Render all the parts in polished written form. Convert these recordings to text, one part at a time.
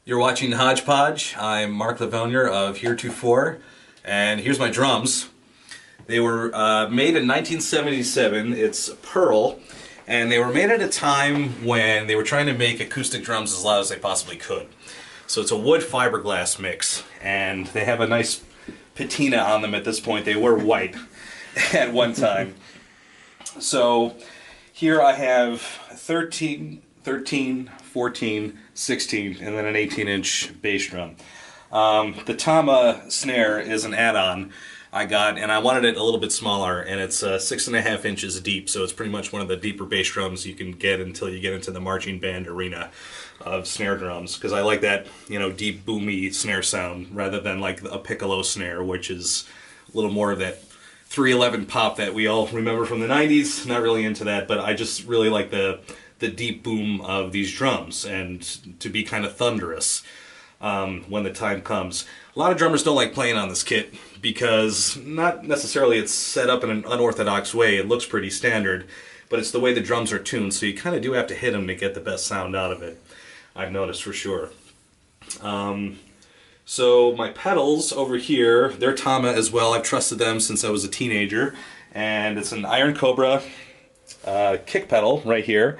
You're watching Hodgepodge. I'm Mark Lavonier of Heretofore, and here's my drums. They were made in 1977. It's pearl, and they were made at a time when they were trying to make acoustic drums as loud as they possibly could. So it's a wood fiberglass mix, and they have a nice patina on them at this point. They were white at one time. So here I have 13, 14, 16, and then an 18-inch bass drum. The Tama snare is an add-on I got, and I wanted it a little bit smaller, and it's 6.5 inches deep, so it's pretty much one of the deeper bass drums you can get until you get into the marching band arena of snare drums, because I like that, you know, deep, boomy snare sound, rather than like a piccolo snare, which is a little more of that 311 pop that we all remember from the 90s. Not really into that, but I just really like the deep boom of these drums, and to be kind of thunderous when the time comes. A lot of drummers don't like playing on this kit because not necessarily it's set up in an unorthodox way. It looks pretty standard, but it's the way the drums are tuned, so you kind of do have to hit them to get the best sound out of it, I've noticed for sure. So my pedals over here, they're Tama as well. I've trusted them since I was a teenager, and it's an Iron Cobra kick pedal right here.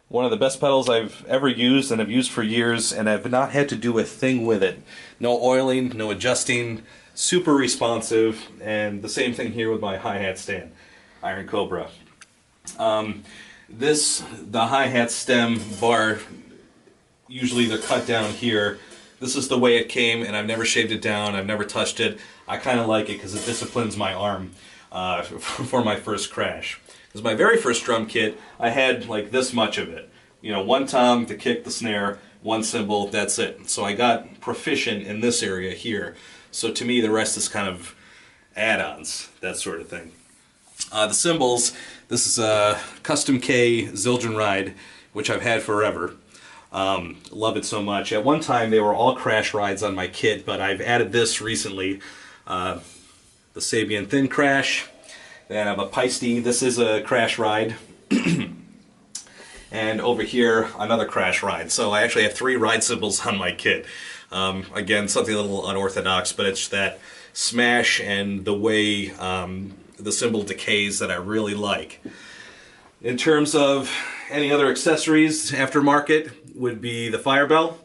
One of the best pedals I've ever used, and I've used for years, and I've not had to do a thing with it. No oiling, no adjusting, super responsive, and the same thing here with my hi-hat stand, Iron Cobra. The hi-hat stem bar, usually they're cut down here. This is the way it came, and I've never shaved it down, I've never touched it. I kind of like it because it disciplines my arm for my first crash. Because my very first drum kit, I had like this much of it. You know, one tom, the kick, the snare, one cymbal, that's it. So I got proficient in this area here. So to me, the rest is kind of add-ons, that sort of thing. The cymbals, this is a Custom K Zildjian Ride, which I've had forever. Love it so much. At one time, they were all crash rides on my kit, but I've added this recently. The Sabian Thin Crash. Then I have a Peisty. This is a crash ride. And over here, another crash ride. So I actually have 3 ride cymbals on my kit. Again, something a little unorthodox, but it's that smash and the way the cymbal decays that I really like. In terms of any other accessories, aftermarket would be the fire bell.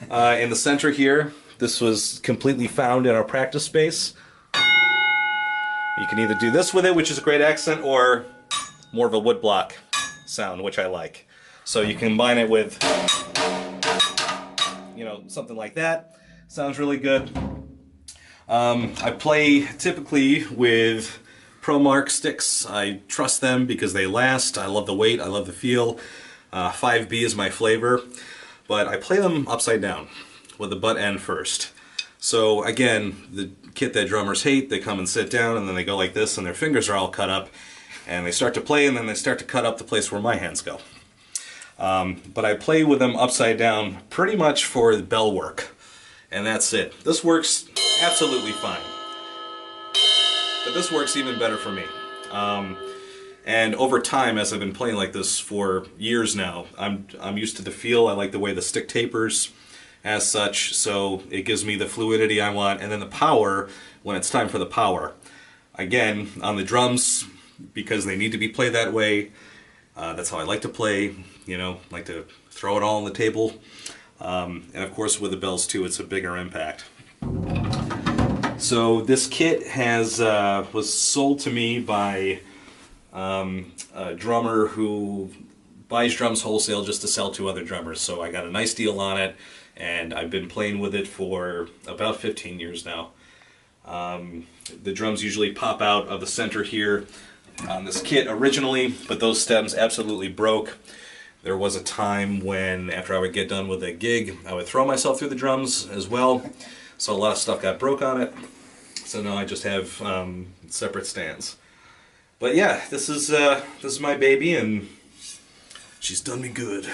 In the center here, this was completely found in our practice space. You can either do this with it, which is a great accent, or more of a wood block sound, which I like. So you combine it with, you know, something like that. Sounds really good. I play typically with ProMark sticks. I trust them because they last. I love the weight, I love the feel. 5B is my flavor, but I play them upside down with the butt end first. So again, the kit that drummers hate, they come and sit down and then they go like this and their fingers are all cut up and they start to play and then they start to cut up the place where my hands go. But I play with them upside down pretty much for the bell work, and that's it. This works absolutely fine, but this works even better for me. And over time, as I've been playing like this for years now, I'm used to the feel. I like the way the stick tapers as such, so it gives me the fluidity I want, and then the power when it's time for the power. Again, on the drums, because they need to be played that way, that's how I like to play, you know, like to throw it all on the table. And of course with the bells too, it's a bigger impact. So this kit was sold to me by a drummer who buys drums wholesale just to sell to other drummers. So I got a nice deal on it, and I've been playing with it for about 15 years now. The drums usually pop out of the center here on this kit originally, but those stems absolutely broke. There was a time when, after I would get done with a gig, I would throw myself through the drums as well. So a lot of stuff got broke on it. So now I just have separate stands. But yeah, this is my baby, and she's done me good.